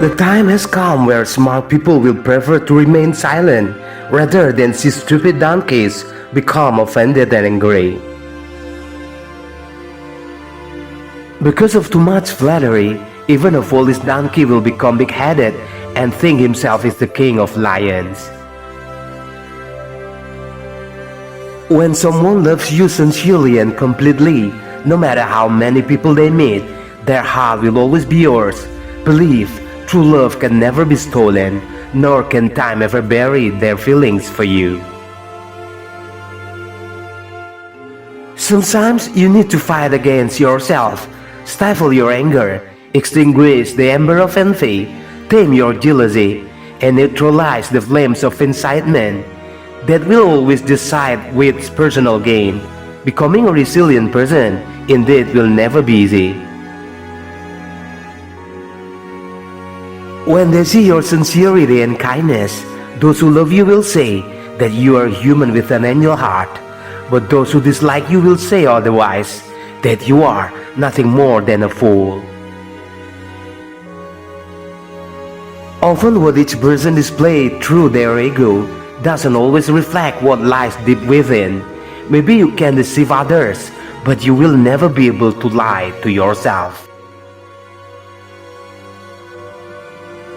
The time has come where smart people will prefer to remain silent rather than see stupid donkeys become offended and angry. Because of too much flattery, even a foolish donkey will become big-headed and think himself is the king of lions. When someone loves you sincerely and completely, no matter how many people they meet, their heart will always be yours. Believe, true love can never be stolen, nor can time ever bury their feelings for you. Sometimes you need to fight against yourself, stifle your anger, extinguish the ember of envy, tame your jealousy, and neutralize the flames of incitement that will always decide with personal gain. Becoming a resilient person indeed will never be easy. When they see your sincerity and kindness, those who love you will say that you are human with an angel heart, but those who dislike you will say otherwise, that you are nothing more than a fool. Often what each person displays through their ego doesn't always reflect what lies deep within. Maybe you can deceive others, but you will never be able to lie to yourself.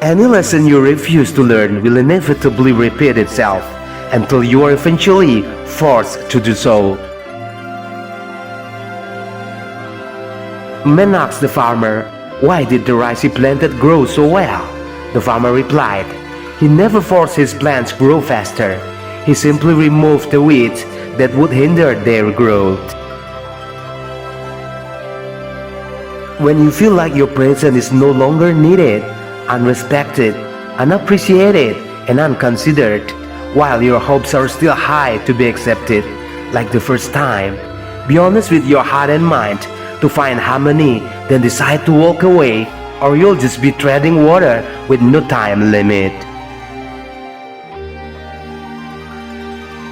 Any lesson you refuse to learn will inevitably repeat itself until you are eventually forced to do so. Man asked the farmer, "Why did the rice he planted grow so well?" The farmer replied, "He never forced his plants grow faster. He simply removed the weeds that would hinder their growth." When you feel like your presence is no longer needed, unrespected, unappreciated, and unconsidered, while your hopes are still high to be accepted, like the first time, be honest with your heart and mind to find harmony, then decide to walk away, or you'll just be treading water with no time limit.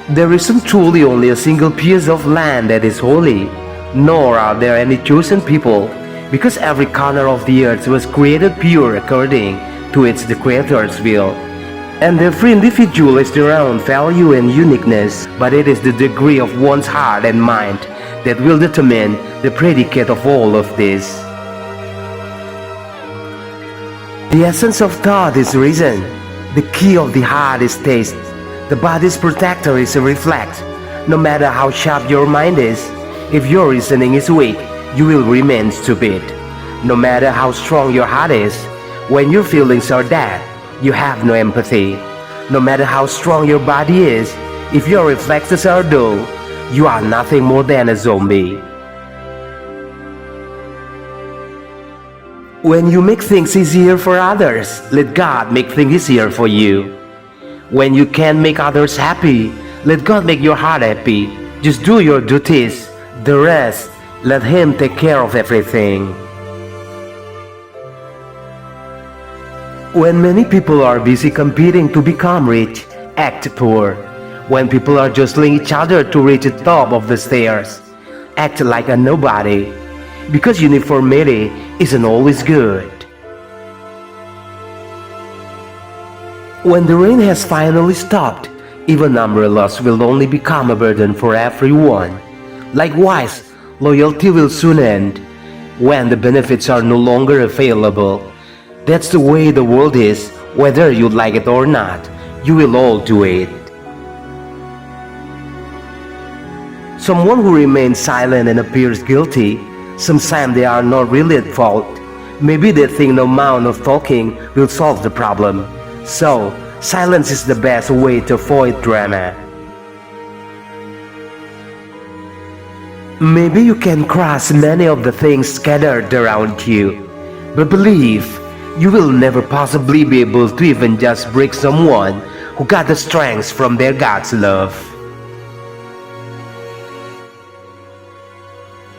There isn't truly only a single piece of land that is holy, nor are there any chosen people, because every corner of the earth was created pure according to its the Creator's will. And every individual is their own value and uniqueness, but it is the degree of one's heart and mind that will determine the predicate of all of this. The essence of thought is reason. The key of the heart is taste. The body's protector is a reflex. No matter how sharp your mind is, if your reasoning is weak, you will remain stupid. No matter how strong your heart is, when your feelings are dead, you have no empathy. No matter how strong your body is, if your reflexes are dull, you are nothing more than a zombie. When you make things easier for others, let God make things easier for you. When you can't make others happy, let God make your heart happy. Just do your duties. The rest, let Him take care of everything. When many people are busy competing to become rich, act poor. When people are jostling each other to reach the top of the stairs, act like a nobody. Because uniformity isn't always good. When the rain has finally stopped, even umbrellas will only become a burden for everyone. Likewise, loyalty will soon end when the benefits are no longer available. That's the way the world is. Whether you like it or not, you will all do it. Someone who remains silent and appears guilty, sometimes they are not really at fault. Maybe they think no amount of talking will solve the problem. So, silence is the best way to avoid drama. Maybe you can crush many of the things scattered around you, but believe, you will never possibly be able to even just break someone who got the strength from their God's love.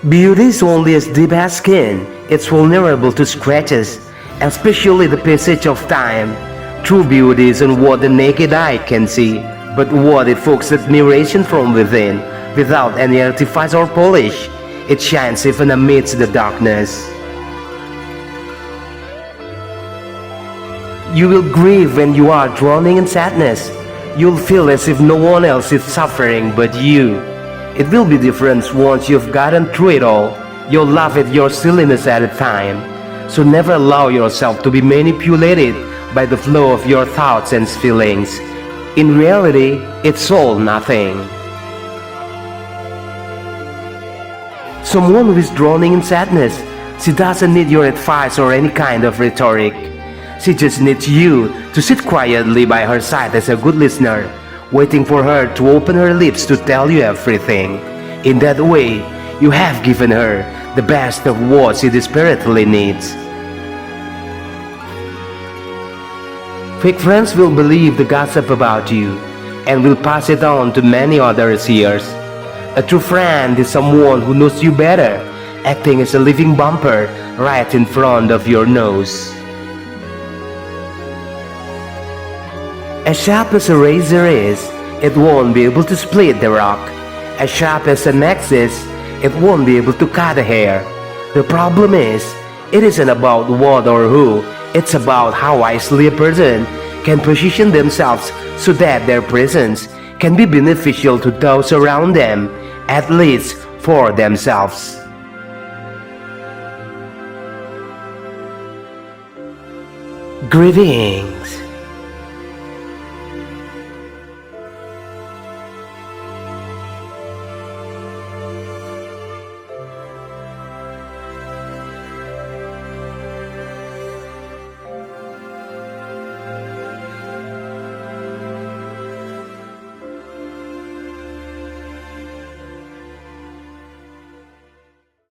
Beauty is only as deep as skin. It's vulnerable to scratches, especially the passage of time. True beauty isn't what the naked eye can see, but what evokes admiration from within. Without any artifice or polish, it shines even amidst the darkness. You will grieve when you are drowning in sadness. You'll feel as if no one else is suffering but you. It will be different once you've gotten through it all. You'll laugh at your silliness at a time. So never allow yourself to be manipulated by the flow of your thoughts and feelings. In reality, it's all nothing. Someone who is drowning in sadness, she doesn't need your advice or any kind of rhetoric. She just needs you to sit quietly by her side as a good listener, waiting for her to open her lips to tell you everything. In that way, you have given her the best of what she desperately needs. Fake friends will believe the gossip about you and will pass it on to many others' ears. A true friend is someone who knows you better, acting as a living bumper right in front of your nose. As sharp as a razor is, it won't be able to split the rock. As sharp as an axe is, it won't be able to cut a hair. The problem is, it isn't about what or who, it's about how wisely a person can position themselves so that their presence can be beneficial to those around them, at least for themselves. Greetings.